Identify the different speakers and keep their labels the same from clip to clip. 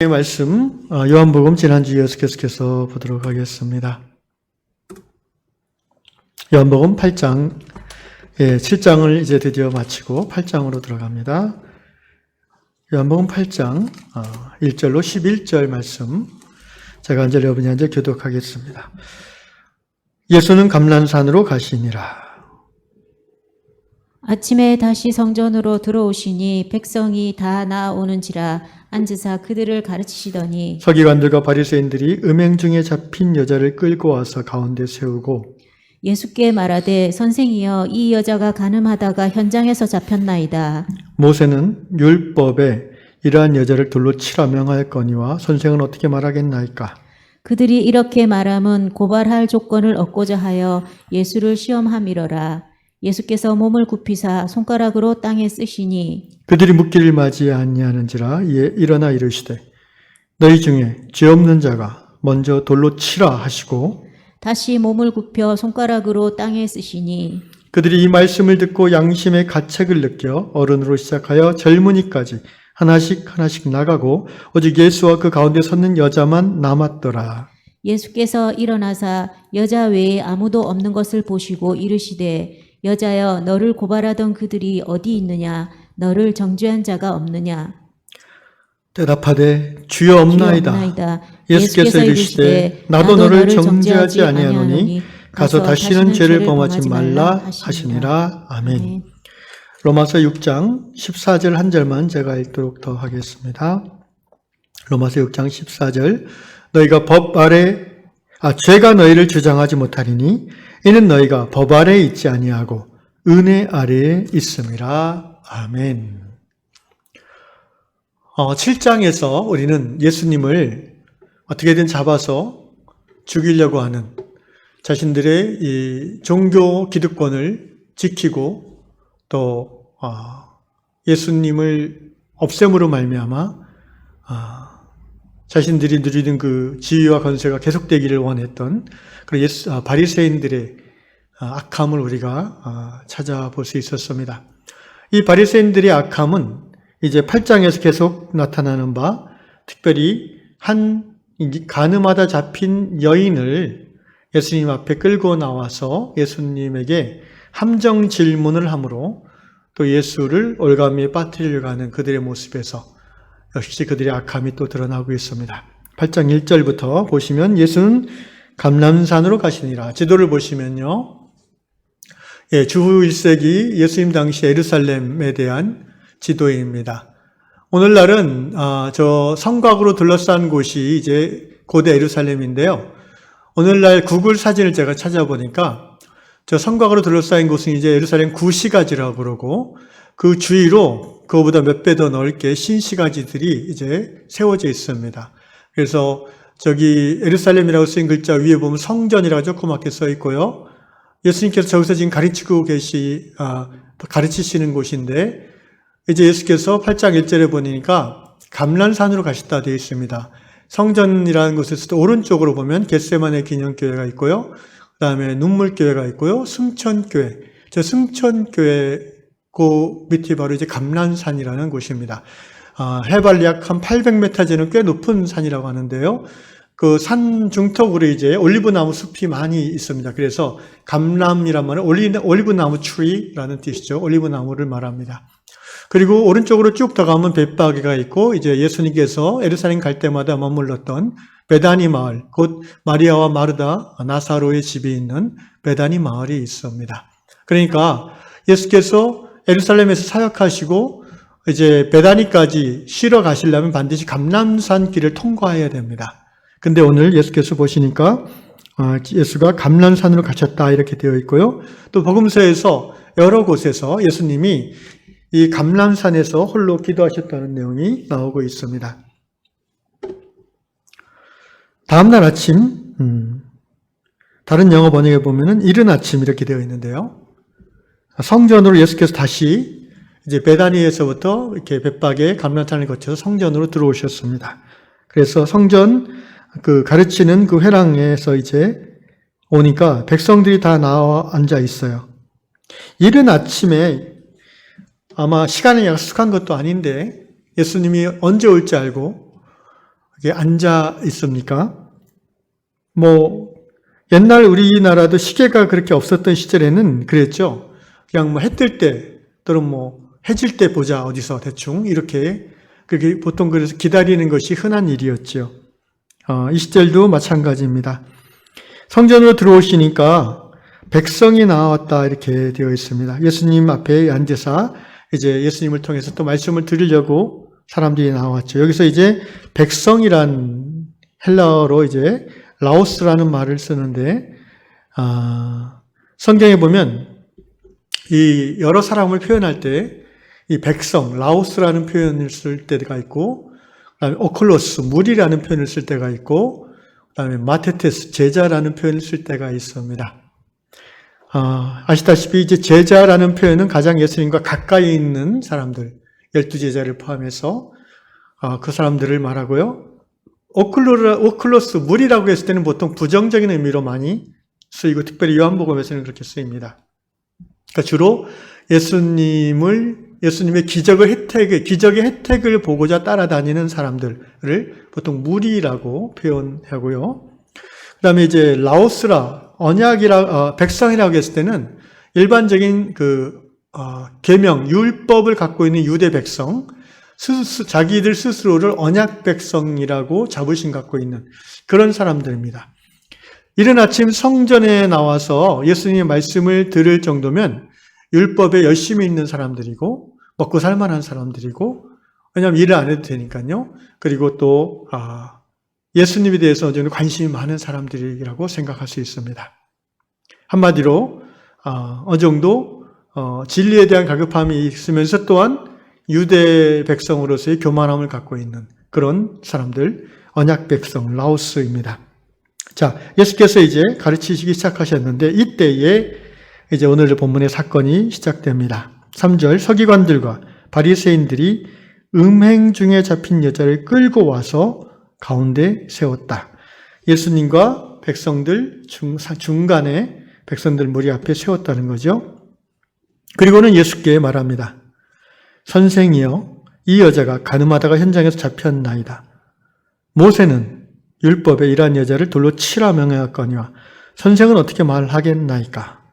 Speaker 1: 말씀 요한복음 지난주 이어서 계속해서 보도록 하겠습니다. 요한복음 8장, 7장을 이제 드디어 마치고 8장으로 들어갑니다. 요한복음 8장 1절로 11절 말씀 제가 한 절 여러분이 한 절 교독하겠습니다. 예수는 감람산으로 가시니라.
Speaker 2: 아침에 다시 성전으로 들어오시니 백성이 다 나아오는지라 앉으사 그들을 가르치시더니
Speaker 1: 서기관들과 바리새인들이 음행 중에 잡힌 여자를 끌고 와서 가운데 세우고
Speaker 2: 예수께 말하되 선생이여 이 여자가 간음하다가 현장에서 잡혔나이다.
Speaker 1: 모세는 율법에 이러한 여자를 돌로 치라 명하였거니와 선생은 어떻게 말하겠나이까?
Speaker 2: 그들이 이렇게 말함은 고발할 조건을 얻고자 하여 예수를 시험함이러라. 예수께서 몸을 굽히사 손가락으로 땅에 쓰시니
Speaker 1: 그들이 묻기를 맞이 아니하는지라 이에 일어나 이르시되 너희 중에 죄 없는 자가 먼저 돌로 치라 하시고
Speaker 2: 다시 몸을 굽혀 손가락으로 땅에 쓰시니
Speaker 1: 그들이 이 말씀을 듣고 양심의 가책을 느껴 어른으로 시작하여 젊은이까지 하나씩 나가고 오직 예수와 그 가운데 섰는 여자만 남았더라.
Speaker 2: 예수께서 일어나사 여자 외에 아무도 없는 것을 보시고 이르시되 여자여 너를 고발하던 그들이 어디 있느냐 너를 정죄한 자가 없느냐.
Speaker 1: 대답하되 주여 없나이다. 예수께서 이르시되 나도 너를 정죄하지 아니하노니 가서 다시는 죄를 범하지 말라 하시니라. 아멘. 로마서 6장 14절 한 절만 제가 읽도록 더 하겠습니다. 로마서 6장 14절 너희가 죄가 너희를 주장하지 못하리니 이는 너희가 법 아래에 있지 아니하고 은혜 아래에 있음이라. 아멘. 7장에서 우리는 예수님을 어떻게든 잡아서 죽이려고 하는 자신들의 이 종교 기득권을 지키고 또 예수님을 없앰으로 말미암아 자신들이 누리는 그 지위와 권세가 계속되기를 원했던 그런 바리새인들의 악함을 우리가 찾아볼 수 있었습니다. 이 바리새인들의 악함은 이제 8장에서 계속 나타나는 바 특별히 한 간음하다 잡힌 여인을 예수님 앞에 끌고 나와서 예수님에게 함정 질문을 함으로 또 예수를 올가미에 빠뜨리려고 하는 그들의 모습에서 역시 그들의 악함이 또 드러나고 있습니다. 8장 1절부터 보시면 예수는 감람산으로 가시니라. 지도를 보시면요. 주후 1세기 예수님 당시 예루살렘에 대한 지도입니다. 오늘날은 저 성곽으로 둘러싼 곳이 이제 고대 예루살렘인데요. 오늘날 구글 사진을 제가 찾아보니까 저 성곽으로 둘러싸인 곳은 이제 예루살렘 구시가지라고 그러고 그 주위로 그거보다 몇 배 더 넓게 신시가지들이 이제 세워져 있습니다. 그래서 저기 예루살렘이라고 쓰인 글자 위에 보면 성전이라고 조그맣게 써 있고요. 예수님께서 저기서 지금 가르치시는 곳인데 이제 예수께서 8장 1절에 보니까 감람산으로 가셨다 되어 있습니다. 성전이라는 곳에서도 오른쪽으로 보면 겟세마네 기념교회가 있고요. 그 다음에 눈물교회가 있고요. 승천교회. 저 승천교회 그 밑이 바로 이제 감람산이라는 곳입니다. 해발 약 한 800m 되는 꽤 높은 산이라고 하는데요. 그 산 중턱으로 이제 올리브나무 숲이 많이 있습니다. 그래서 감람이란 말은 올리브나무 트리라는 뜻이죠. 올리브나무를 말합니다. 그리고 오른쪽으로 쭉 더 가면 벳바게가 있고 이제 예수님께서 예루살렘 갈 때마다 머물렀던 베다니 마을, 곧 마리아와 마르다, 나사로의 집이 있는 베다니 마을이 있습니다. 그러니까 예수께서 예루살렘에서 사역하시고 이제 베다니까지 쉬러 가시려면 반드시 감람산 길을 통과해야 됩니다. 근데 오늘 예수께서 보시니까 예수가 감람산으로 가셨다 이렇게 되어 있고요. 또 복음서에서 여러 곳에서 예수님이 이 감람산에서 홀로 기도하셨다는 내용이 나오고 있습니다. 다음날 아침, 다른 영어 번역에 보면은 이른 아침 이렇게 되어 있는데요. 성전으로 예수께서 다시 이제 베다니에서부터 이렇게 벳바게 감람산을 거쳐서 성전으로 들어오셨습니다. 그래서 성전 가르치는 그 회랑에서 이제 오니까 백성들이 다 나와 앉아 있어요. 이른 아침에 아마 시간이 약속한 것도 아닌데 예수님이 언제 올지 알고 이게 앉아 있습니까? 뭐 옛날 우리나라도 시계가 그렇게 없었던 시절에는 그랬죠. 그냥 뭐 해 뜰 때 또는 뭐 해질 때 보자 어디서 대충 이렇게 그게 보통 그래서 기다리는 것이 흔한 일이었죠. 이 시절도 마찬가지입니다. 성전으로 들어오시니까 백성이 나왔다 이렇게 되어 있습니다. 예수님 앞에 앉으사 이제 예수님을 통해서 또 말씀을 들으려고 사람들이 나왔죠. 여기서 이제 백성이란 헬라어로 이제 라오스라는 말을 쓰는데 성경에 보면 이 여러 사람을 표현할 때 이 백성, 라오스라는 표현을 쓸 때가 있고 그다음에 오클로스, 무리라는 표현을 쓸 때가 있고 그다음에 마테테스, 제자라는 표현을 쓸 때가 있습니다. 아시다시피 이제 제자라는 표현은 가장 예수님과 가까이 있는 사람들, 12제자를 포함해서 그 사람들을 말하고요. 오클로스, 무리라고 했을 때는 보통 부정적인 의미로 많이 쓰이고 특별히 요한복음에서는 그렇게 쓰입니다. 그러니까 주로 예수님의 기적의 혜택을 보고자 따라다니는 사람들을 보통 무리라고 표현하고요. 그 다음에 이제 라오스라, 백성이라고 했을 때는 일반적인 계명, 율법을 갖고 있는 유대 백성, 자기들 스스로를 언약 백성이라고 자부심 갖고 있는 그런 사람들입니다. 이른 아침 성전에 나와서 예수님의 말씀을 들을 정도면 율법에 열심히 있는 사람들이고 먹고 살만한 사람들이고 왜냐하면 일을 안 해도 되니까요. 그리고 또 예수님에 대해서 어느 정도 관심이 많은 사람들이라고 생각할 수 있습니다. 한마디로 어느 정도 진리에 대한 갈급함이 있으면서 또한 유대 백성으로서의 교만함을 갖고 있는 그런 사람들, 언약 백성, 라오스입니다. 자, 예수께서 이제 가르치시기 시작하셨는데 이때에 이제 오늘 본문의 사건이 시작됩니다. 3절 서기관들과 바리새인들이 음행 중에 잡힌 여자를 끌고 와서 가운데 세웠다. 예수님과 백성들 중간에 백성들 무리 앞에 세웠다는 거죠. 그리고는 예수께 말합니다. 선생이여, 이 여자가 가늠하다가 현장에서 잡혔나이다. 모세는 율법에 이러한 여자를 돌로 치라 명하였거니와 선생은 어떻게 말하겠나이까?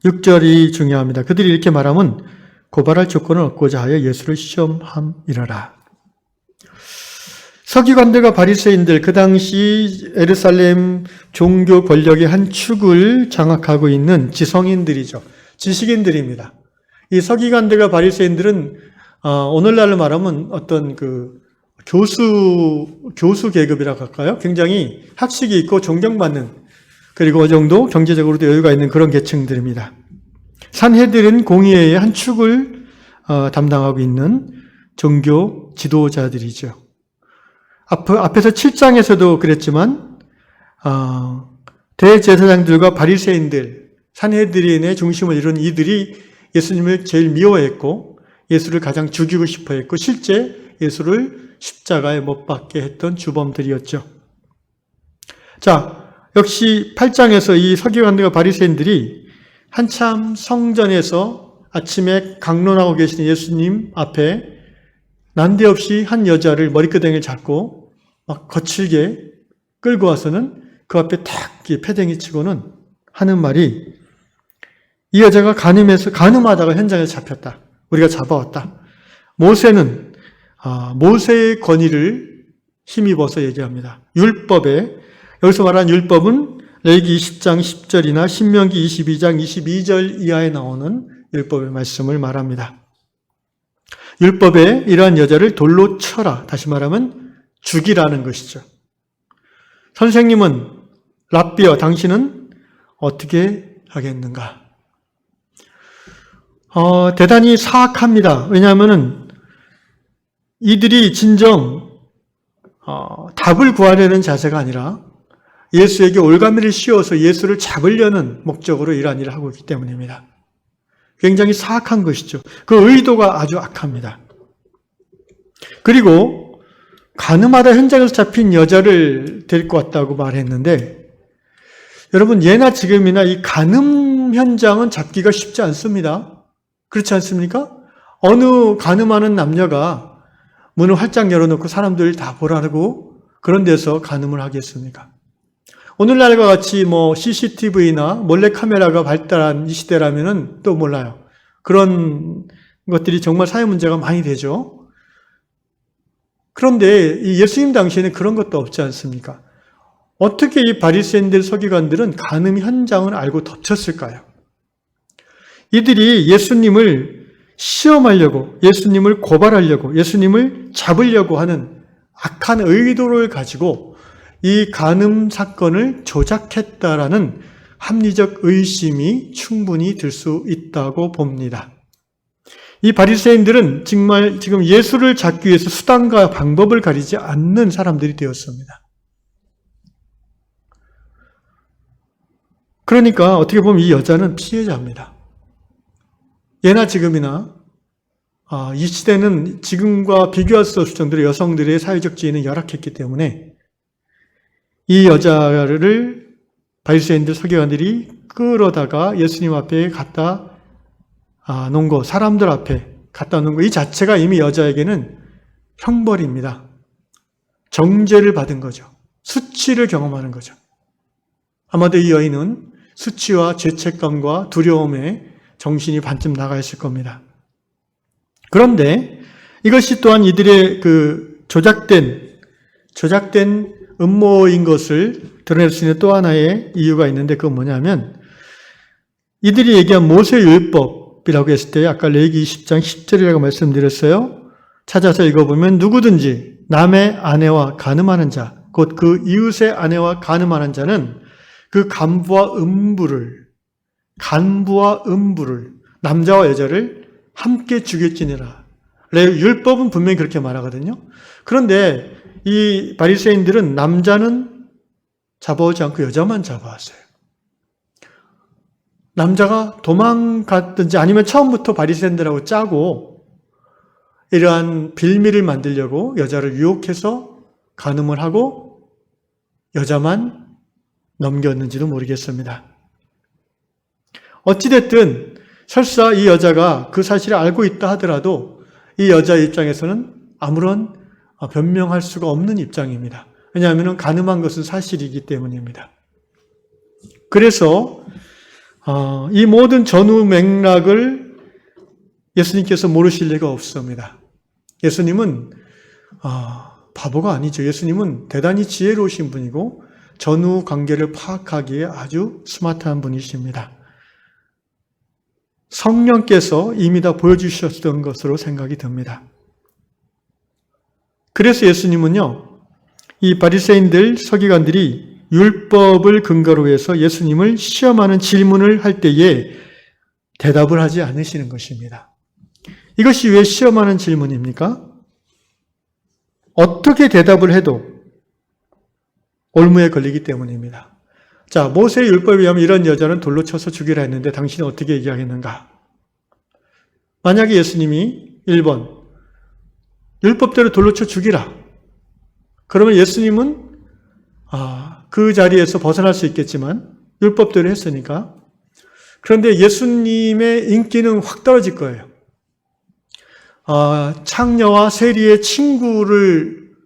Speaker 1: 6절이 중요합니다. 그들이 이렇게 말하면 고발할 조건을 얻고자 하여 예수를 시험함이라라. 서기관들과 바리새인들, 그 당시 에르살렘 종교 권력의 한 축을 장악하고 있는 지성인들이죠. 지식인들입니다. 이 서기관들과 바리새인들은 오늘날로 말하면 어떤 교수 계급이라고 할까요? 굉장히 학식이 있고 존경받는 그리고 어느 정도 경제적으로도 여유가 있는 그런 계층들입니다. 산헤드린 공의회의 한 축을 담당하고 있는 종교 지도자들이죠. 앞에서 7장에서도 그랬지만 대제사장들과 바리새인들, 산헤드린의 중심을 이룬 이들이 예수님을 제일 미워했고 예수를 가장 죽이고 싶어 했고 실제 예수를 십자가에 못 박게 했던 주범들이었죠. 자, 역시 8장에서 이 서기관들과 바리새인들이 한참 성전에서 아침에 강론하고 계신 예수님 앞에 난데없이 한 여자를 머리끄댕이를 잡고 막 거칠게 끌고 와서는 그 앞에 탁 패댕이 치고는 하는 말이 이 여자가 간음하다가 현장에서 잡혔다. 우리가 잡아왔다. 모세는 모세의 권위를 힘입어서 얘기합니다. 율법에 여기서 말하는 율법은 레위기 20장 10절이나 신명기 22장 22절 이하에 나오는 율법의 말씀을 말합니다. 율법에 이러한 여자를 돌로 쳐라. 다시 말하면 죽이라는 것이죠. 선생님은 랍비여 당신은 어떻게 하겠는가? 대단히 사악합니다. 왜냐하면 이들이 진정 답을 구하려는 자세가 아니라 예수에게 올가미를 씌워서 예수를 잡으려는 목적으로 이러한 일을 하고 있기 때문입니다. 굉장히 사악한 것이죠. 그 의도가 아주 악합니다. 그리고 간음하다 현장에서 잡힌 여자를 데리고 왔다고 말했는데 여러분 예나 지금이나 이 간음 현장은 잡기가 쉽지 않습니다. 그렇지 않습니까? 어느 간음하는 남녀가 문을 활짝 열어놓고 사람들 다 보라고 그런 데서 간음을 하겠습니까? 오늘날과 같이 CCTV나 몰래카메라가 발달한 이 시대라면은 또 몰라요. 그런 것들이 정말 사회 문제가 많이 되죠. 그런데 이 예수님 당시에는 그런 것도 없지 않습니까? 어떻게 이 바리새인들 서기관들은 간음 현장을 알고 덮쳤을까요? 이들이 예수님을 시험하려고, 예수님을 고발하려고, 예수님을 잡으려고 하는 악한 의도를 가지고 이 간음 사건을 조작했다라는 합리적 의심이 충분히 들 수 있다고 봅니다. 이 바리새인들은 정말 지금 예수를 잡기 위해서 수단과 방법을 가리지 않는 사람들이 되었습니다. 그러니까 어떻게 보면 이 여자는 피해자입니다. 예나 지금이나 이 시대는 지금과 비교할 수 없을 정도로 여성들의 사회적 지위는 열악했기 때문에 이 여자를 바리새인들 서기관들이 끌어다가 예수님 앞에 갖다 놓은 거, 사람들 앞에 갖다 놓은 거, 이 자체가 이미 여자에게는 형벌입니다. 정죄를 받은 거죠. 수치를 경험하는 거죠. 아마도 이 여인은 수치와 죄책감과 두려움에 정신이 반쯤 나가 있을 겁니다. 그런데 이것이 또한 이들의 그 조작된 음모인 것을 드러낼 수 있는 또 하나의 이유가 있는데 그건 뭐냐면 이들이 얘기한 모세 율법이라고 했을 때 아까 레위기 20장 10절이라고 말씀드렸어요. 찾아서 읽어보면 누구든지 남의 아내와 간음하는 자, 곧 그 이웃의 아내와 간음하는 자는 그 간부와 음부를 남자와 여자를 함께 죽일지니라. 율법은 분명히 그렇게 말하거든요. 그런데 이 바리새인들은 남자는 잡아오지 않고 여자만 잡아왔어요. 남자가 도망갔든지 아니면 처음부터 바리새인들하고 짜고 이러한 빌미를 만들려고 여자를 유혹해서 간음을 하고 여자만 넘겼는지도 모르겠습니다. 어찌됐든 설사 이 여자가 그 사실을 알고 있다 하더라도 이 여자 입장에서는 아무런 변명할 수가 없는 입장입니다. 왜냐하면 간음한 것은 사실이기 때문입니다. 그래서 이 모든 전후 맥락을 예수님께서 모르실 리가 없습니다. 예수님은 바보가 아니죠. 예수님은 대단히 지혜로우신 분이고 전후 관계를 파악하기에 아주 스마트한 분이십니다. 성령께서 이미 다 보여주셨던 것으로 생각이 듭니다. 그래서 예수님은요, 이 바리새인들 서기관들이 율법을 근거로 해서 예수님을 시험하는 질문을 할 때에 대답을 하지 않으시는 것입니다. 이것이 왜 시험하는 질문입니까? 어떻게 대답을 해도 올무에 걸리기 때문입니다. 자, 모세의 율법에 의하면 이런 여자는 돌로 쳐서 죽이라 했는데 당신은 어떻게 얘기하겠는가? 만약에 예수님이 1번 율법대로 돌로 쳐 죽이라. 그러면 예수님은 그 자리에서 벗어날 수 있겠지만 율법대로 했으니까. 그런데 예수님의 인기는 확 떨어질 거예요. 창녀와 세리의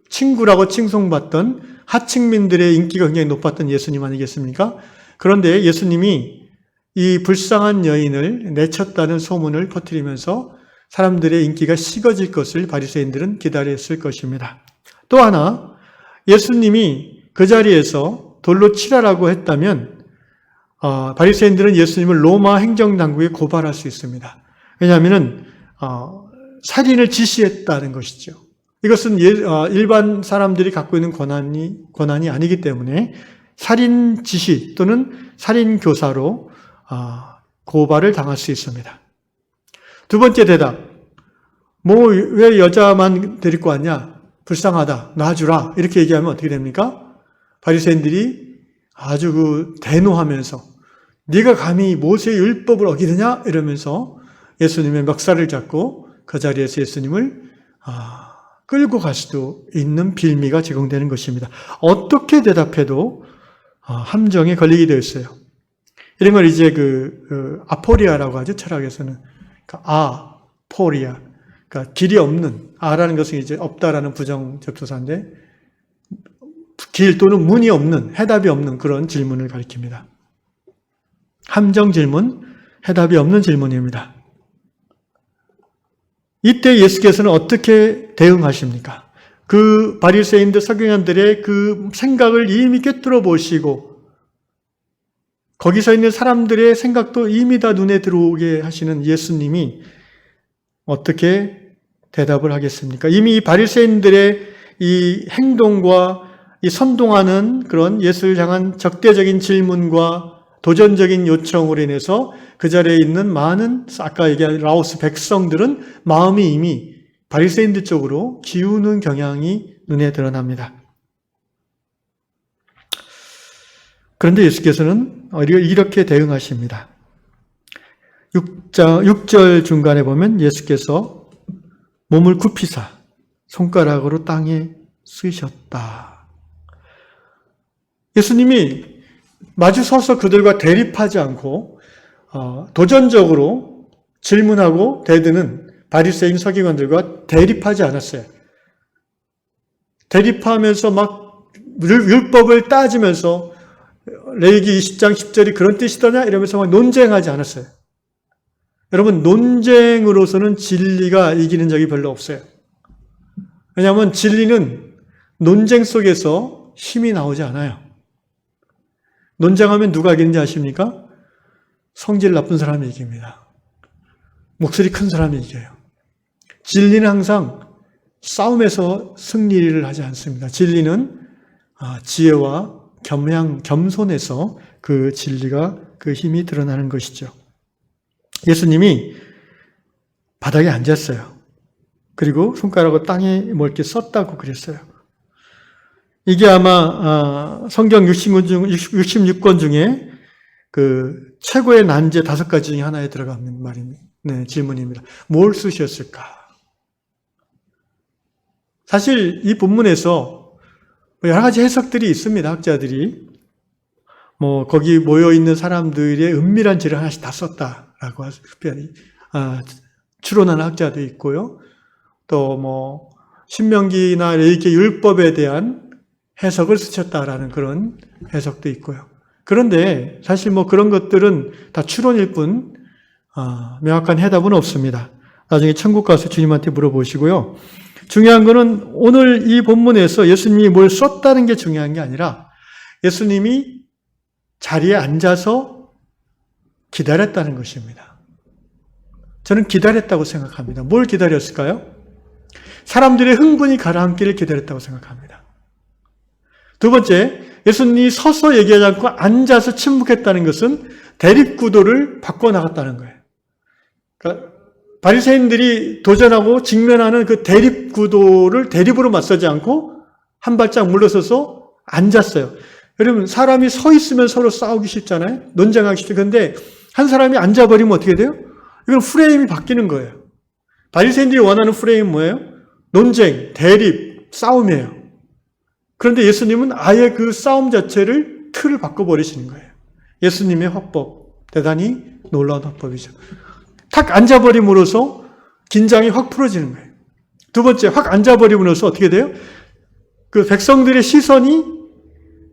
Speaker 1: 친구라고 칭송받던 하층민들의 인기가 굉장히 높았던 예수님 아니겠습니까? 그런데 예수님이 이 불쌍한 여인을 내쳤다는 소문을 퍼뜨리면서 사람들의 인기가 식어질 것을 바리새인들은 기다렸을 것입니다. 또 하나, 예수님이 그 자리에서 돌로 치라라고 했다면 바리새인들은 예수님을 로마 행정당국에 고발할 수 있습니다. 왜냐하면 살인을 지시했다는 것이죠. 이것은 일반 사람들이 갖고 있는 권한이 아니기 때문에 살인 지시 또는 살인 교사로 고발을 당할 수 있습니다. 두 번째 대답. 왜 여자만 데리고 왔냐? 불쌍하다. 놔주라. 이렇게 얘기하면 어떻게 됩니까? 바리새인들이 아주 대노하면서 네가 감히 모세의 율법을 어기느냐? 이러면서 예수님의 멱살을 잡고 그 자리에서 예수님을 끌고 갈 수도 있는 빌미가 제공되는 것입니다. 어떻게 대답해도 함정에 걸리게 되어 있어요. 이런 걸 이제 아포리아라고 하죠. 철학에서는. 아포리아. 그러니까 길이 없는, 아라는 것은 이제 없다라는 부정 접속사인데, 길 또는 문이 없는, 해답이 없는 그런 질문을 가리킵니다. 함정 질문, 해답이 없는 질문입니다. 이때 예수께서는 어떻게 대응하십니까? 그 바리새인들, 서기관들의 그 생각을 이미 꿰뚫어 보시고 거기서 있는 사람들의 생각도 이미 다 눈에 들어오게 하시는 예수님이 어떻게 대답을 하겠습니까? 이미 이 바리새인들의 이 행동과 이 선동하는 그런 예수를 향한 적대적인 질문과 도전적인 요청으로 인해서 그 자리에 있는 많은 아까 얘기한 라오스 백성들은 마음이 이미 바리새인들 쪽으로 기우는 경향이 눈에 드러납니다. 그런데 예수께서는 이렇게 대응하십니다. 6절 중간에 보면 예수께서 몸을 굽히사 손가락으로 땅에 쓰셨다. 예수님이 마주 서서 그들과 대립하지 않고 도전적으로 질문하고 대드는 바리새인 서기관들과 대립하지 않았어요. 대립하면서 막 율법을 따지면서 레위기 20장 10절이 그런 뜻이더냐 이러면서 막 논쟁하지 않았어요. 여러분, 논쟁으로서는 진리가 이기는 적이 별로 없어요. 왜냐하면 진리는 논쟁 속에서 힘이 나오지 않아요. 논쟁하면 누가 이기는지 아십니까? 성질 나쁜 사람이 이깁니다. 목소리 큰 사람이 이겨요. 진리는 항상 싸움에서 승리를 하지 않습니다. 진리는 지혜와 겸손에서 그 진리가 그 힘이 드러나는 것이죠. 예수님이 바닥에 앉았어요. 그리고 손가락을 땅에 뭐 이렇게 썼다고 그랬어요. 이게 아마 성경 66권 중에 그 최고의 난제 5가지 중에 하나에 들어가는 말입니다. 네, 질문입니다. 뭘 쓰셨을까? 사실 이 본문에서 여러 가지 해석들이 있습니다. 학자들이 거기 모여 있는 사람들의 은밀한 지를 하나씩 다 썼다라고 추론하는 학자도 있고요. 또 신명기나 레위기 율법에 대한 해석을 쓰셨다라는 그런 해석도 있고요. 그런데 사실 그런 것들은 다 추론일 뿐 명확한 해답은 없습니다. 나중에 천국 가서 주님한테 물어보시고요. 중요한 거는 오늘 이 본문에서 예수님이 뭘 썼다는 게 중요한 게 아니라 예수님이 자리에 앉아서 기다렸다는 것입니다. 저는 기다렸다고 생각합니다. 뭘 기다렸을까요? 사람들의 흥분이 가라앉기를 기다렸다고 생각합니다. 두 번째, 예수님이 서서 얘기하지 않고 앉아서 침묵했다는 것은 대립구도를 바꿔나갔다는 거예요. 그러니까 바리새인들이 도전하고 직면하는 그 대립구도를 대립으로 맞서지 않고 한 발짝 물러서서 앉았어요. 여러분, 사람이 서 있으면 서로 싸우기 쉽잖아요. 논쟁하기 쉽죠. 그런데 한 사람이 앉아버리면 어떻게 돼요? 이건 프레임이 바뀌는 거예요. 바리새인들이 원하는 프레임은 뭐예요? 논쟁, 대립, 싸움이에요. 그런데 예수님은 아예 그 싸움 자체를 틀을 바꿔버리시는 거예요. 예수님의 화법, 대단히 놀라운 화법이죠. 탁 앉아버림으로써 긴장이 확 풀어지는 거예요. 두 번째, 확 앉아버림으로써 어떻게 돼요? 그 백성들의 시선이,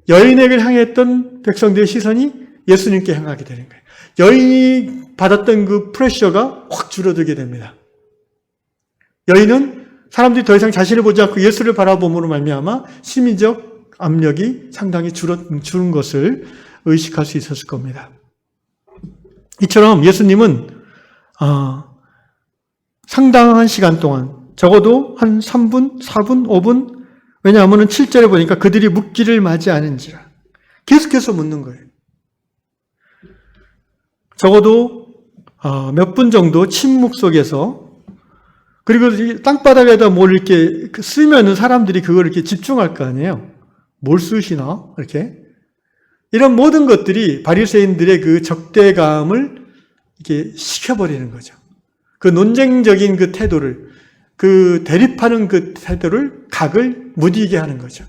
Speaker 1: 여인에게 향했던 백성들의 시선이 예수님께 향하게 되는 거예요. 여인이 받았던 그 프레셔가 확 줄어들게 됩니다. 여인은 사람들이 더 이상 자신을 보지 않고 예수를 바라봄으로 말미암아 심리적 압력이 상당히 줄은 것을 의식할 수 있었을 겁니다. 이처럼 예수님은 상당한 시간 동안, 적어도 한 3분, 4분, 5분, 왜냐하면 7절에 보니까 그들이 묻기를 맞이하는지라 계속해서 묻는 거예요. 적어도 몇 분 정도 침묵 속에서, 그리고 땅바닥에다 뭘 이렇게 쓰면은 사람들이 그걸 이렇게 집중할 거 아니에요. 뭘 쓰시나? 이렇게. 이런 모든 것들이 바리새인들의 그 적대감을 이렇게 식혀버리는 거죠. 그 논쟁적인 그 태도를, 그 대립하는 그 태도를, 각을 무디게 하는 거죠.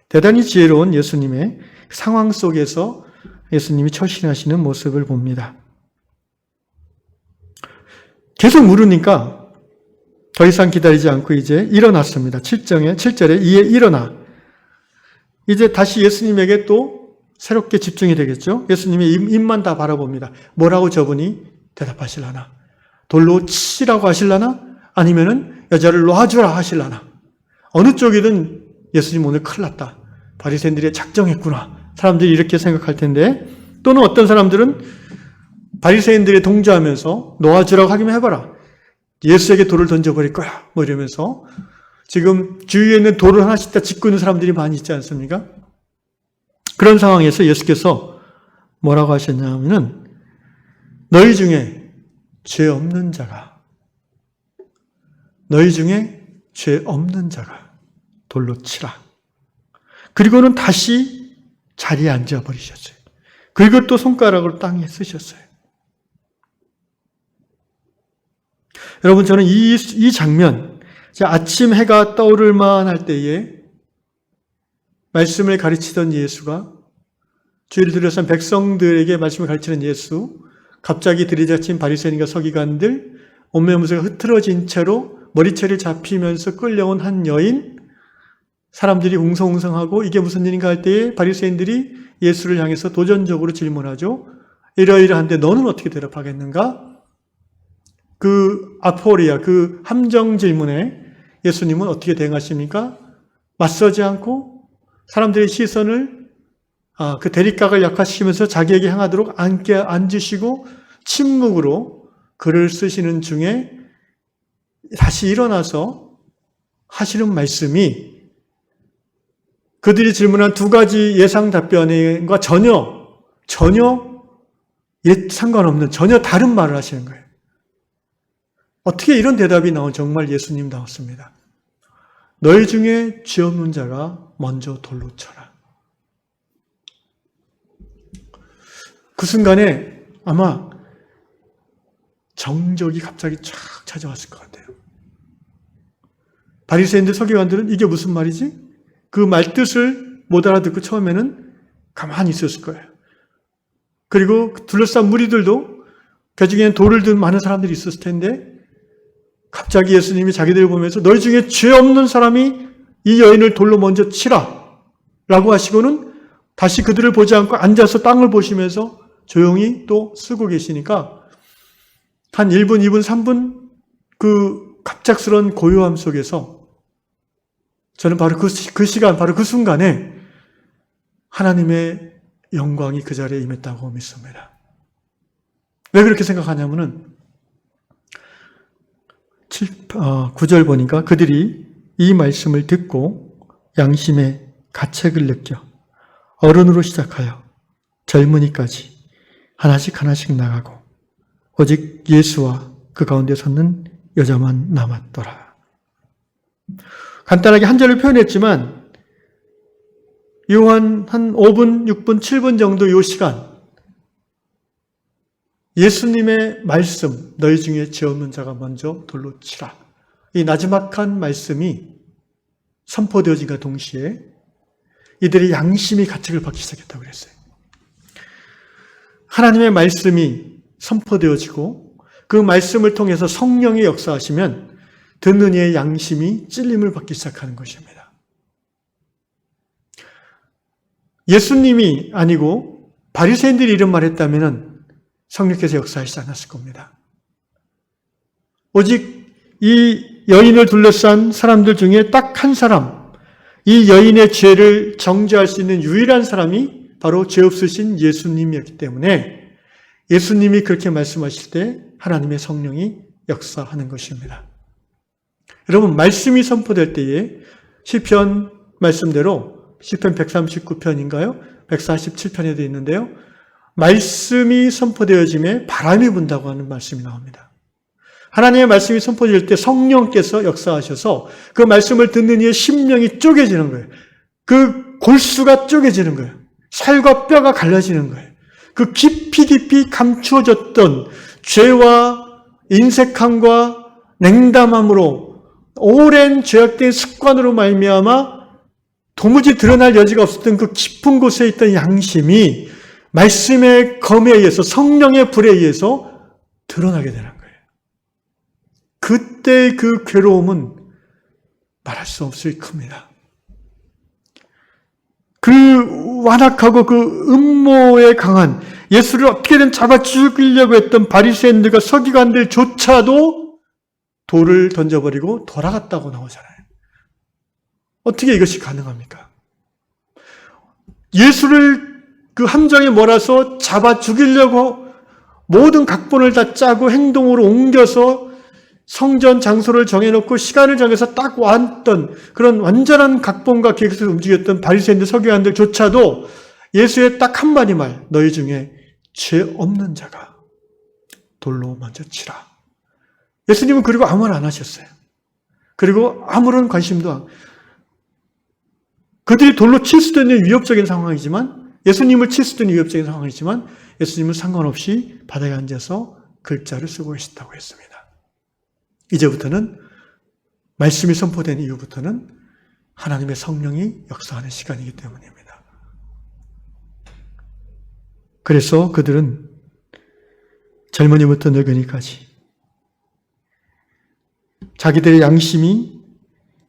Speaker 1: 대단히 지혜로운 예수님의 상황 속에서 예수님이 처신하시는 모습을 봅니다. 계속 물으니까 더 이상 기다리지 않고 이제 일어났습니다. 7절에 이에 일어나. 이제 다시 예수님에게 또 새롭게 집중이 되겠죠. 예수님의 입만 다 바라봅니다. 뭐라고 저분이 대답하실라나? 돌로 치라고 하실라나? 아니면은 여자를 놔주라 하실라나? 어느 쪽이든 예수님 오늘 큰일 났다. 바리새인들이 작정했구나. 사람들이 이렇게 생각할 텐데, 또는 어떤 사람들은 바리새인들에 동조하면서 놓아주라고 하기만 해봐라. 예수에게 돌을 던져버릴 거야. 뭐 이러면서 지금 주위에 있는 돌을 하나씩 다 짚고 있는 사람들이 많이 있지 않습니까? 그런 상황에서 예수께서 뭐라고 하셨냐면은 너희 중에 죄 없는 자가 돌로 치라. 그리고는 다시 자리에 앉아버리셨어요. 그리고 또 손가락으로 땅에 쓰셨어요. 여러분, 저는 이 장면, 아침 해가 떠오를 만할 때에 말씀을 가르치던 예수가, 주의를 들여선 백성들에게 말씀을 가르치는 예수, 갑자기 들이닥친 바리새인과 서기관들, 옷매무새가 흐트러진 채로 머리채를 잡히면서 끌려온 한 여인, 사람들이 웅성웅성하고 이게 무슨 일인가 할 때에 바리새인들이 예수를 향해서 도전적으로 질문하죠. 이러이러한데 너는 어떻게 대답하겠는가? 그 아포리아, 그 함정 질문에 예수님은 어떻게 대응하십니까? 맞서지 않고 사람들의 시선을 그 대립각을 약화시키면서 자기에게 향하도록 앉으시고 침묵으로 글을 쓰시는 중에 다시 일어나서 하시는 말씀이 그들이 질문한 두 가지 예상 답변과 전혀 상관없는 전혀 다른 말을 하시는 거예요. 어떻게 이런 대답이 나온 정말 예수님다웠습니다. 너희 중에 죄 없는 자가 먼저 돌로 쳐라. 그 순간에 아마 정적이 갑자기 쫙 찾아왔을 것 같아요. 바리새인들 서기관들은 이게 무슨 말이지? 그 말뜻을 못 알아듣고 처음에는 가만히 있었을 거예요. 그리고 둘러싼 무리들도 그 중에는 돌을 든 많은 사람들이 있었을 텐데 갑자기 예수님이 자기들을 보면서 너희 중에 죄 없는 사람이 이 여인을 돌로 먼저 치라 라고 하시고는 다시 그들을 보지 않고 앉아서 땅을 보시면서 조용히 또 쓰고 계시니까 한 1분, 2분, 3분 그 갑작스러운 고요함 속에서 저는 바로 그 시간, 바로 그 순간에 하나님의 영광이 그 자리에 임했다고 믿습니다. 왜 그렇게 생각하냐면은 9절 보니까 그들이 이 말씀을 듣고 양심의 가책을 느껴 어른으로 시작하여 젊은이까지 하나씩 나가고 오직 예수와 그 가운데 섰는 여자만 남았더라. 간단하게 한 절을 표현했지만 요한 한 5분, 6분, 7분 정도 요 시간 예수님의 말씀, 너희 중에 죄 없는 자가 먼저 돌로 치라. 이 나지막한 말씀이 선포되어진과 동시에 이들의 양심이 가책을 받기 시작했다고 그랬어요. 하나님의 말씀이 선포되어지고 그 말씀을 통해서 성령이 역사하시면 듣는 이의 양심이 찔림을 받기 시작하는 것입니다. 예수님이 아니고 바리새인들이 이런 말을 했다면 성령께서 역사하시지 않았을 겁니다. 오직 이 여인을 둘러싼 사람들 중에 딱 한 사람, 이 여인의 죄를 정죄할 수 있는 유일한 사람이 바로 죄 없으신 예수님이었기 때문에 예수님이 그렇게 말씀하실 때 하나님의 성령이 역사하는 것입니다. 여러분, 말씀이 선포될 때에 시편 말씀대로 시편 139편인가요? 147편에도 있는데요. 말씀이 선포되어짐에 바람이 분다고 하는 말씀이 나옵니다. 하나님의 말씀이 선포될 때 성령께서 역사하셔서 그 말씀을 듣는 이의 심령이 쪼개지는 거예요. 그 골수가 쪼개지는 거예요. 살과 뼈가 갈라지는 거예요. 그 깊이 감추어졌던 죄와 인색함과 냉담함으로 오랜 죄악된 습관으로 말미암아 도무지 드러날 여지가 없었던 그 깊은 곳에 있던 양심이 말씀의 검에 의해서 성령의 불에 의해서 드러나게 되는 거예요. 그때 그 괴로움은 말할 수 없이 큽니다. 완악하고 그 음모에 강한 예수를 어떻게든 잡아 죽이려고 했던 바리새인들과 서기관들조차도 돌을 던져버리고 돌아갔다고 나오잖아요. 어떻게 이것이 가능합니까? 예수를 그 함정에 몰아서 잡아 죽이려고 모든 각본을 다 짜고 행동으로 옮겨서 성전 장소를 정해놓고 시간을 정해서 딱 왔던 그런 완전한 각본과 계획을 움직였던 바리새인들 서기관들조차도 예수의 딱 한마디 말, 너희 중에 죄 없는 자가 돌로 먼저 치라. 예수님은 그리고 아무 말 안 하셨어요. 그리고 아무런 관심도 안. 그들이 돌로 칠 수도 있는 위협적인 상황이지만, 예수님을 칠 수도 있는 위협적인 상황이지만 예수님은 상관없이 바닥에 앉아서 글자를 쓰고 계셨다고 했습니다. 이제부터는 말씀이 선포된 이후부터는 하나님의 성령이 역사하는 시간이기 때문입니다. 그래서 그들은 젊은이부터 늙은이까지 자기들의 양심이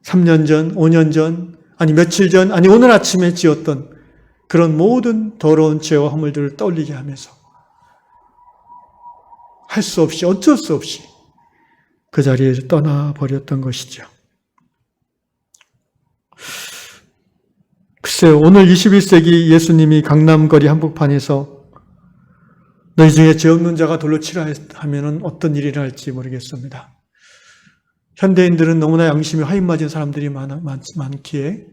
Speaker 1: 3년 전, 5년 전, 아니 며칠 전, 아니 오늘 아침에 지었던 그런 모든 더러운 죄와 허물들을 떠올리게 하면서 할 수 없이 어쩔 수 없이 그 자리에서 떠나버렸던 것이죠. 글쎄요, 오늘 21세기 예수님이 강남거리 한복판에서 너희 중에 죄 없는 자가 돌로 치라 하면은 어떤 일이 일어날지 모르겠습니다. 현대인들은 너무나 양심이 화인맞은 사람들이 많기에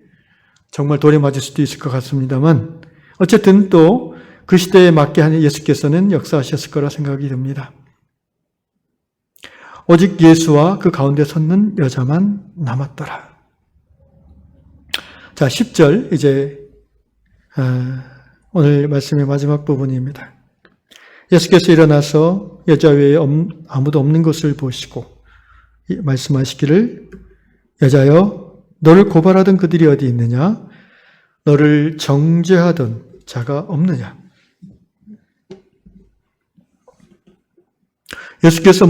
Speaker 1: 정말 돌에 맞을 수도 있을 것 같습니다만 어쨌든 또 그 시대에 맞게 하는 예수께서는 역사하셨을 거라 생각이 듭니다. 오직 예수와 그 가운데 섰는 여자만 남았더라. 자, 10절 이제 오늘 말씀의 마지막 부분입니다. 예수께서 일어나서 여자 외에 아무도 없는 것을 보시고 말씀하시기를 여자여 너를 고발하던 그들이 어디 있느냐? 너를 정죄하던 자가 없느냐? 예수께서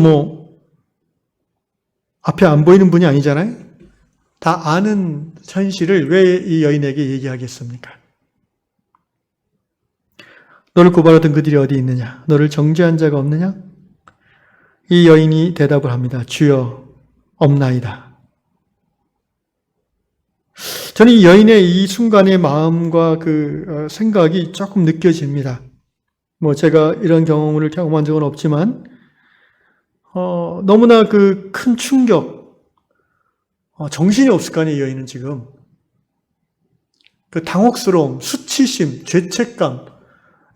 Speaker 1: 앞에 안 보이는 분이 아니잖아요. 다 아는 현실을 왜 이 여인에게 얘기하겠습니까? 너를 고발하던 그들이 어디 있느냐? 너를 정죄한 자가 없느냐? 이 여인이 대답을 합니다. 주여 없나이다. 저는 이 여인의 이 순간의 마음과 그 생각이 조금 느껴집니다. 제가 이런 경험을 경험한 적은 없지만 너무나 그 큰 충격, 정신이 없을 거 아니에요, 이 여인은 지금. 그 당혹스러움, 수치심, 죄책감,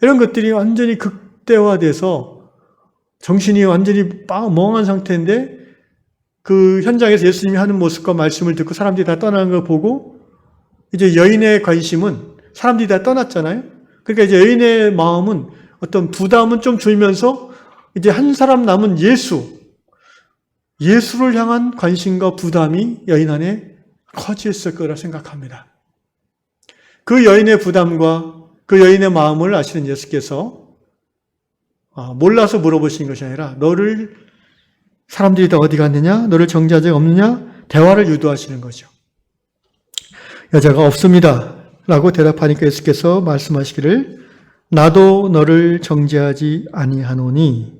Speaker 1: 이런 것들이 완전히 극대화돼서 정신이 완전히 멍한 상태인데 그 현장에서 예수님이 하는 모습과 말씀을 듣고 사람들이 다 떠나는 걸 보고 이제 여인의 관심은 사람들이 다 떠났잖아요. 그러니까 이제 여인의 마음은 어떤 부담은 좀 줄면서 이제 한 사람 남은 예수를 향한 관심과 부담이 여인 안에 커졌을 거라 생각합니다. 그 여인의 부담과 그 여인의 마음을 아시는 예수께서 몰라서 물어보신 것이 아니라 너를 사람들이 다 어디 갔느냐? 너를 정죄한 자 없느냐? 대화를 유도하시는 거죠. 여자가 없습니다. 라고 대답하니까 예수께서 말씀하시기를 나도 너를 정죄하지 아니하노니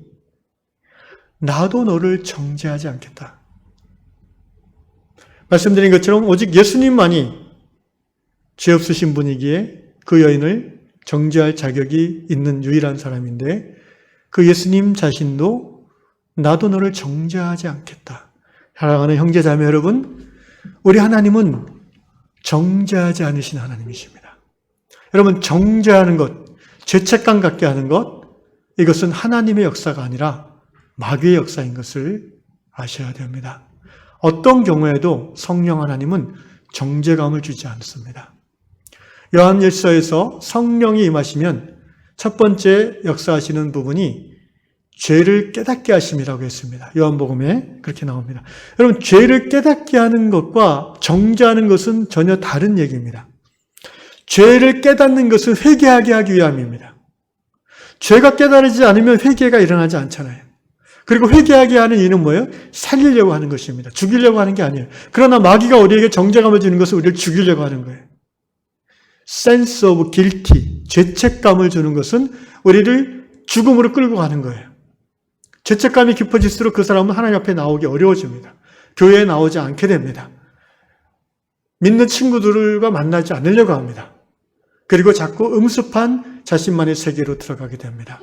Speaker 1: 나도 너를 정죄하지 않겠다. 말씀드린 것처럼 오직 예수님만이 죄 없으신 분이기에 그 여인을 정죄할 자격이 있는 유일한 사람인데 그 예수님 자신도 나도 너를 정죄하지 않겠다. 사랑하는 형제자매 여러분, 우리 하나님은 정죄하지 않으신 하나님이십니다. 여러분, 정죄하는 것, 죄책감 갖게 하는 것, 이것은 하나님의 역사가 아니라 마귀의 역사인 것을 아셔야 됩니다. 어떤 경우에도 성령 하나님은 정죄감을 주지 않습니다. 요한일서에서 성령이 임하시면 첫 번째 역사하시는 부분이 죄를 깨닫게 하심이라고 했습니다. 요한복음에 그렇게 나옵니다. 여러분, 죄를 깨닫게 하는 것과 정죄하는 것은 전혀 다른 얘기입니다. 죄를 깨닫는 것은 회개하게 하기 위함입니다. 죄가 깨달아지지 않으면 회개가 일어나지 않잖아요. 그리고 회개하게 하는 이유는 뭐예요? 살리려고 하는 것입니다. 죽이려고 하는 게 아니에요. 그러나 마귀가 우리에게 정죄감을 주는 것은 우리를 죽이려고 하는 거예요. sense of guilty, 죄책감을 주는 것은 우리를 죽음으로 끌고 가는 거예요. 죄책감이 깊어질수록 그 사람은 하나님 앞에 나오기 어려워집니다. 교회에 나오지 않게 됩니다. 믿는 친구들과 만나지 않으려고 합니다. 그리고 자꾸 음습한 자신만의 세계로 들어가게 됩니다.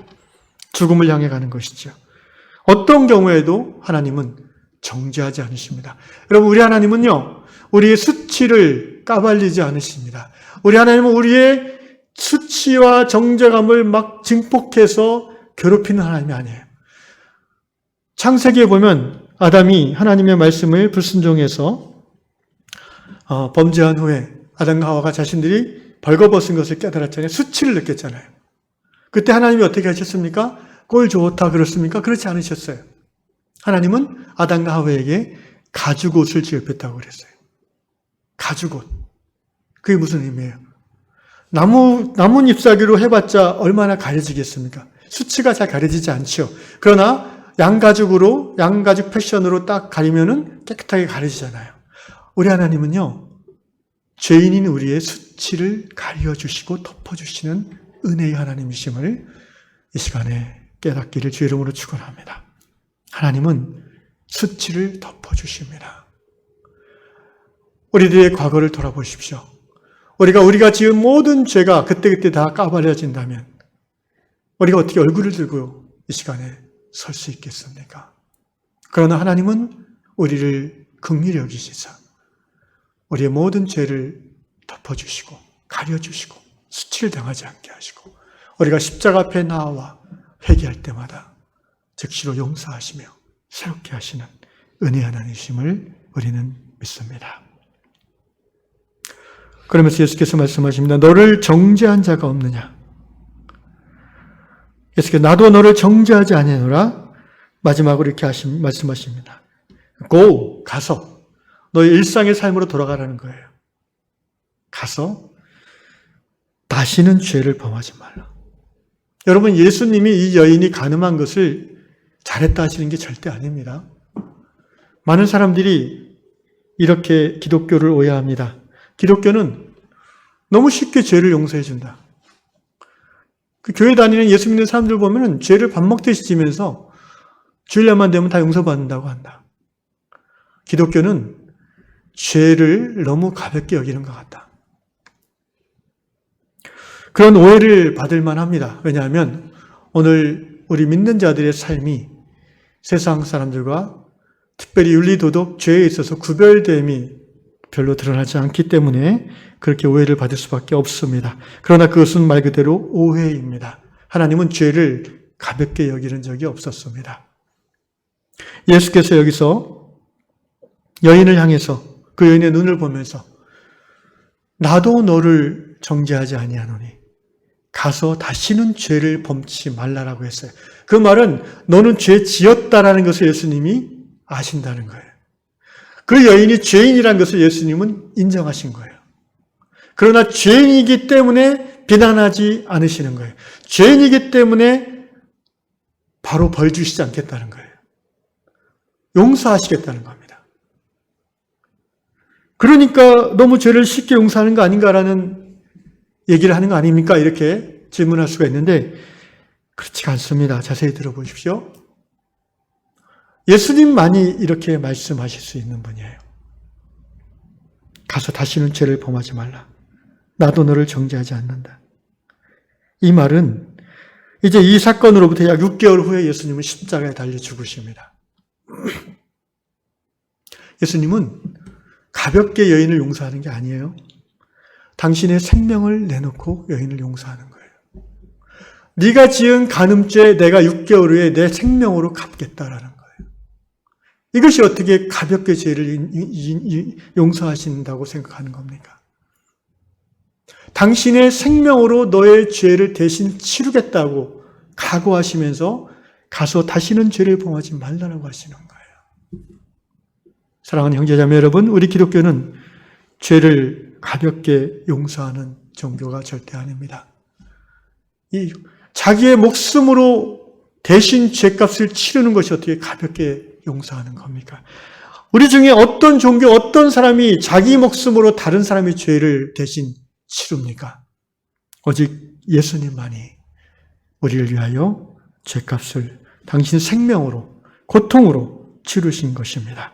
Speaker 1: 죽음을 향해 가는 것이죠. 어떤 경우에도 하나님은 정죄하지 않으십니다. 여러분, 우리 하나님은요, 우리의 수치를 까발리지 않으십니다. 우리 하나님은 우리의 수치와 정죄감을 막 증폭해서 괴롭히는 하나님이 아니에요. 창세기에 보면 아담이 하나님의 말씀을 불순종해서 범죄한 후에 아담과 하와가 자신들이 벌거벗은 것을 깨달았잖아요. 수치를 느꼈잖아요. 그때 하나님이 어떻게 하셨습니까? 꼴 좋다 그렇습니까? 그렇지 않으셨어요. 하나님은 아담과 하와에게 가죽옷을 지급했다고 그랬어요. 가죽옷. 그게 무슨 의미예요? 나뭇 잎사귀로 해봤자 얼마나 가려지겠습니까? 수치가 잘 가려지지 않죠. 그러나 양가죽 패션으로 딱 가리면은 깨끗하게 가려지잖아요. 우리 하나님은요, 죄인인 우리의 수치를 가려주시고 덮어주시는 은혜의 하나님이심을 이 시간에 깨닫기를 주의 이름으로 축원합니다. 하나님은 수치를 덮어주십니다. 우리들의 과거를 돌아보십시오. 우리가 지은 모든 죄가 그때그때 다 까발려진다면 우리가 어떻게 얼굴을 들고 이 시간에 설 수 있겠습니까? 그러나 하나님은 우리를 긍휼히 여기시사 우리의 모든 죄를 덮어주시고 가려주시고 수치를 당하지 않게 하시고 우리가 십자가 앞에 나와 회개할 때마다 즉시로 용서하시며 새롭게 하시는 은혜 하나님이심을 우리는 믿습니다. 그러면서 예수께서 말씀하십니다. 너를 정죄한 자가 없느냐? 예수께서 나도 너를 정죄하지 아니하노라. 마지막으로 이렇게 말씀하십니다. 가서 너의 일상의 삶으로 돌아가라는 거예요. 가서 다시는 죄를 범하지 말라. 여러분, 예수님이 이 여인이 간음한 것을 잘했다 하시는 게 절대 아닙니다. 많은 사람들이 이렇게 기독교를 오해합니다. 기독교는 너무 쉽게 죄를 용서해 준다. 그 교회 다니는 예수 믿는 사람들 보면은 죄를 밥 먹듯이 지면서 주일날만 되면 다 용서받는다고 한다. 기독교는 죄를 너무 가볍게 여기는 것 같다. 그런 오해를 받을 만합니다. 왜냐하면 오늘 우리 믿는 자들의 삶이 세상 사람들과 특별히 윤리, 도덕, 죄에 있어서 구별됨이 별로 드러나지 않기 때문에 그렇게 오해를 받을 수밖에 없습니다. 그러나 그것은 말 그대로 오해입니다. 하나님은 죄를 가볍게 여기는 적이 없었습니다. 예수께서 여기서 여인을 향해서 그 여인의 눈을 보면서 나도 너를 정죄하지 아니하노니 가서 다시는 죄를 범치 말라라고 했어요. 그 말은 너는 죄 지었다라는 것을 예수님이 아신다는 거예요. 그 여인이 죄인이라는 것을 예수님은 인정하신 거예요. 그러나 죄인이기 때문에 비난하지 않으시는 거예요. 죄인이기 때문에 바로 벌 주시지 않겠다는 거예요. 용서하시겠다는 겁니다. 그러니까 너무 죄를 쉽게 용서하는 거 아닌가라는 얘기를 하는 거 아닙니까? 이렇게 질문할 수가 있는데 그렇지가 않습니다. 자세히 들어보십시오. 예수님만이 이렇게 말씀하실 수 있는 분이에요. 가서 다시는 죄를 범하지 말라. 나도 너를 정죄하지 않는다. 이 말은 이제 이 사건으로부터 약 6개월 후에 예수님은 십자가에 달려 죽으십니다. 예수님은 가볍게 여인을 용서하는 게 아니에요. 당신의 생명을 내놓고 여인을 용서하는 거예요. 네가 지은 간음죄 내가 6개월 후에 내 생명으로 갚겠다라는 거예요. 이것이 어떻게 가볍게 죄를 용서하신다고 생각하는 겁니까? 당신의 생명으로 너의 죄를 대신 치르겠다고 각오하시면서 가서 다시는 죄를 범하지 말라고 하시는 거예요. 사랑하는 형제자매 여러분, 우리 기독교는 죄를 가볍게 용서하는 종교가 절대 아닙니다. 자기의 목숨으로 대신 죄값을 치르는 것이 어떻게 가볍게 용서하는 겁니까? 우리 중에 어떤 종교, 어떤 사람이 자기 목숨으로 다른 사람의 죄를 대신 치릅니까? 오직 예수님만이 우리를 위하여 죄값을 당신 생명으로, 고통으로 치르신 것입니다.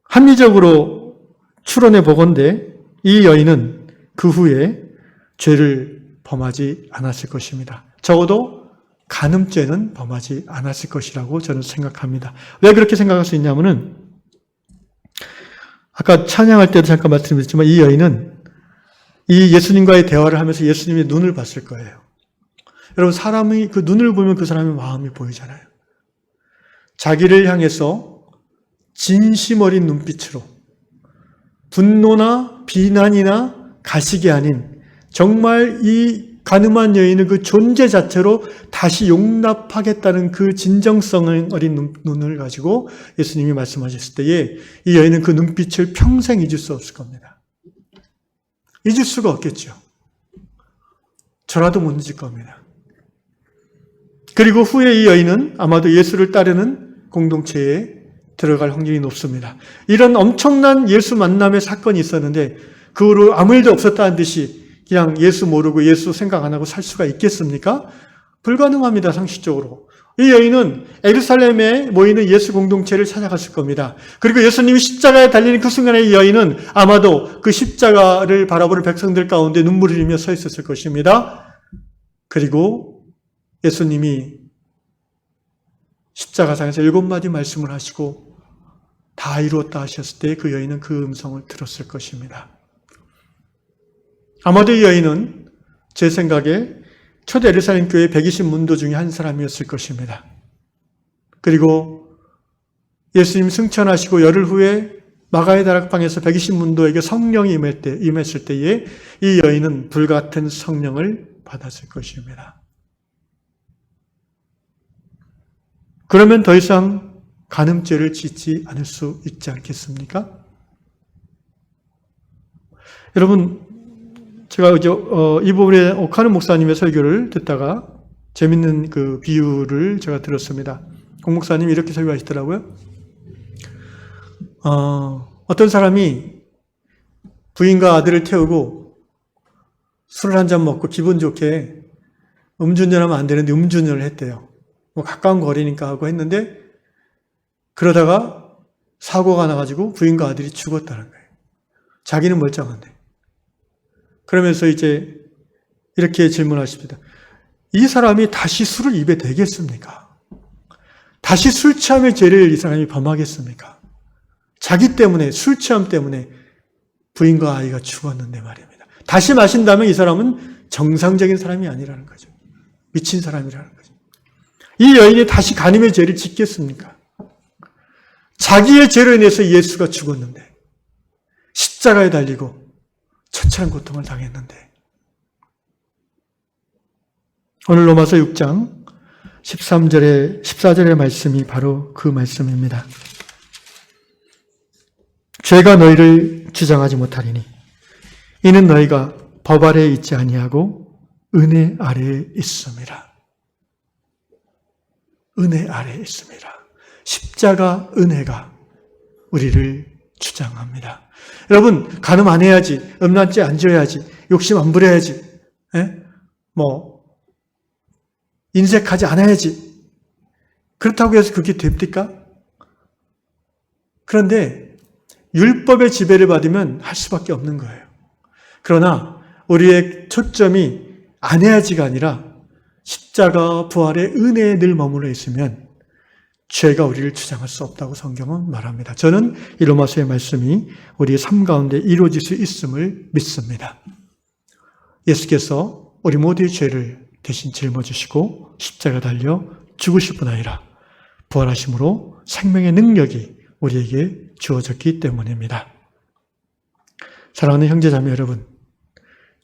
Speaker 1: 합리적으로 추론해 보건대 이 여인은 그 후에 죄를 범하지 않았을 것입니다. 적어도 간음죄는 범하지 않았을 것이라고 저는 생각합니다. 왜 그렇게 생각할 수 있냐면은 아까 찬양할 때도 잠깐 말씀드렸지만 이 여인은 이 예수님과의 대화를 하면서 예수님의 눈을 봤을 거예요. 여러분, 사람이 그 눈을 보면 그 사람의 마음이 보이잖아요. 자기를 향해서 진심 어린 눈빛으로 분노나 비난이나 가식이 아닌 정말 이 가늠한 여인의 그 존재 자체로 다시 용납하겠다는 그 진정성 어린 눈을 가지고 예수님이 말씀하셨을 때에 이 여인은 그 눈빛을 평생 잊을 수 없을 겁니다. 잊을 수가 없겠죠. 저라도 못 잊을 겁니다. 그리고 후에 이 여인은 아마도 예수를 따르는 공동체에 들어갈 확률이 높습니다. 이런 엄청난 예수 만남의 사건이 있었는데 그 후로 아무 일도 없었다는 듯이 그냥 예수 모르고 예수 생각 안 하고 살 수가 있겠습니까? 불가능합니다, 상식적으로. 이 여인은 예루살렘에 모이는 예수 공동체를 찾아갔을 겁니다. 그리고 예수님이 십자가에 달리는 그 순간에 이 여인은 아마도 그 십자가를 바라보는 백성들 가운데 눈물을 흘리며 서 있었을 것입니다. 그리고 예수님이 십자가상에서 7마디 말씀을 하시고 다 이루었다 하셨을 때 그 여인은 그 음성을 들었을 것입니다. 아마도 이 여인은 제 생각에 초대 예루살렘 교회 120문도 중에 한 사람이었을 것입니다. 그리고 예수님 승천하시고 열흘 후에 마가의 다락방에서 120문도에게 성령이 임했을 때에 이 여인은 불같은 성령을 받았을 것입니다. 그러면 더 이상 간음죄를 짓지 않을 수 있지 않겠습니까? 여러분, 제가 이 부분에 오카는 목사님의 설교를 듣다가 재밌는 그 비유를 제가 들었습니다. 공 목사님이 이렇게 설교하시더라고요. 어떤 사람이 부인과 아들을 태우고 술을 한 잔 먹고 기분 좋게 음주운전하면 안 되는데 음주운전을 했대요. 뭐 가까운 거리니까 하고 했는데 그러다가 사고가 나가지고 부인과 아들이 죽었다는 거예요. 자기는 멀쩡한데. 그러면서 이제 이렇게 질문하십니다. 이 사람이 다시 술을 입에 대겠습니까? 다시 술 취함의 죄를 이 사람이 범하겠습니까? 자기 때문에, 술 취함 때문에 부인과 아이가 죽었는데 말입니다. 다시 마신다면 이 사람은 정상적인 사람이 아니라는 거죠. 미친 사람이라는 거죠. 이 여인이 다시 간음의 죄를 짓겠습니까? 자기의 죄로 인해서 예수가 죽었는데 십자가에 달리고 처참한 고통을 당했는데 오늘 로마서 6장 13절에 14절의 말씀이 바로 그 말씀입니다. 죄가 너희를 주장하지 못하리니 이는 너희가 법 아래에 있지 아니하고 은혜 아래에 있음이라. 은혜 아래에 있음이라. 십자가 은혜가 우리를 주장합니다. 여러분, 간음 안 해야지, 음란죄 안 지어야지, 욕심 안 부려야지, 인색하지 않아야지. 그렇다고 해서 그게 됩니까? 그런데 율법의 지배를 받으면 할 수밖에 없는 거예요. 그러나 우리의 초점이 안 해야지가 아니라 십자가 부활의 은혜에 늘 머물러 있으면 죄가 우리를 주장할 수 없다고 성경은 말합니다. 저는 이 로마서의 말씀이 우리의 삶 가운데 이루어질 수 있음을 믿습니다. 예수께서 우리 모두의 죄를 대신 짊어지시고 십자가 달려 죽으실 뿐 아니라 부활하심으로 생명의 능력이 우리에게 주어졌기 때문입니다. 사랑하는 형제자매 여러분,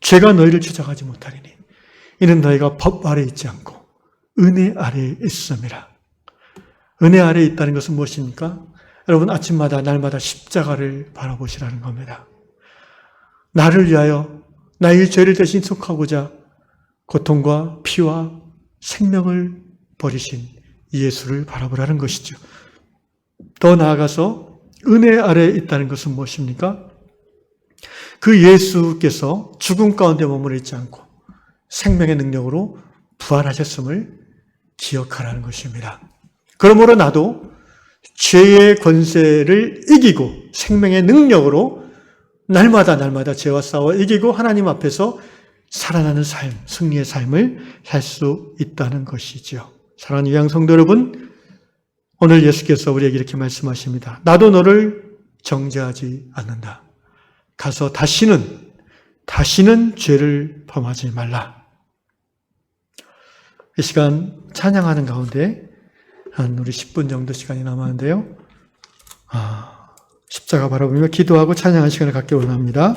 Speaker 1: 죄가 너희를 주장하지 못하리니 이는 너희가 법 아래에 있지 않고 은혜 아래에 있음이라. 은혜 아래에 있다는 것은 무엇입니까? 여러분, 아침마다 날마다 십자가를 바라보시라는 겁니다. 나를 위하여 나의 죄를 대신 속하고자 고통과 피와 생명을 버리신 예수를 바라보라는 것이죠. 더 나아가서 은혜 아래에 있다는 것은 무엇입니까? 그 예수께서 죽음 가운데 머무르 있지 않고 생명의 능력으로 부활하셨음을 기억하라는 것입니다. 그러므로 나도 죄의 권세를 이기고 생명의 능력으로 날마다 죄와 싸워 이기고 하나님 앞에서 살아나는 삶, 승리의 삶을 살 수 있다는 것이죠. 사랑하는 유양 성도 여러분, 오늘 예수께서 우리에게 이렇게 말씀하십니다. 나도 너를 정죄하지 않는다. 가서 다시는 죄를 범하지 말라. 이 시간 찬양하는 가운데 한 우리 10분 정도 시간이 남았는데요. 십자가 바라보며 기도하고 찬양하는 시간을 갖기 원합니다.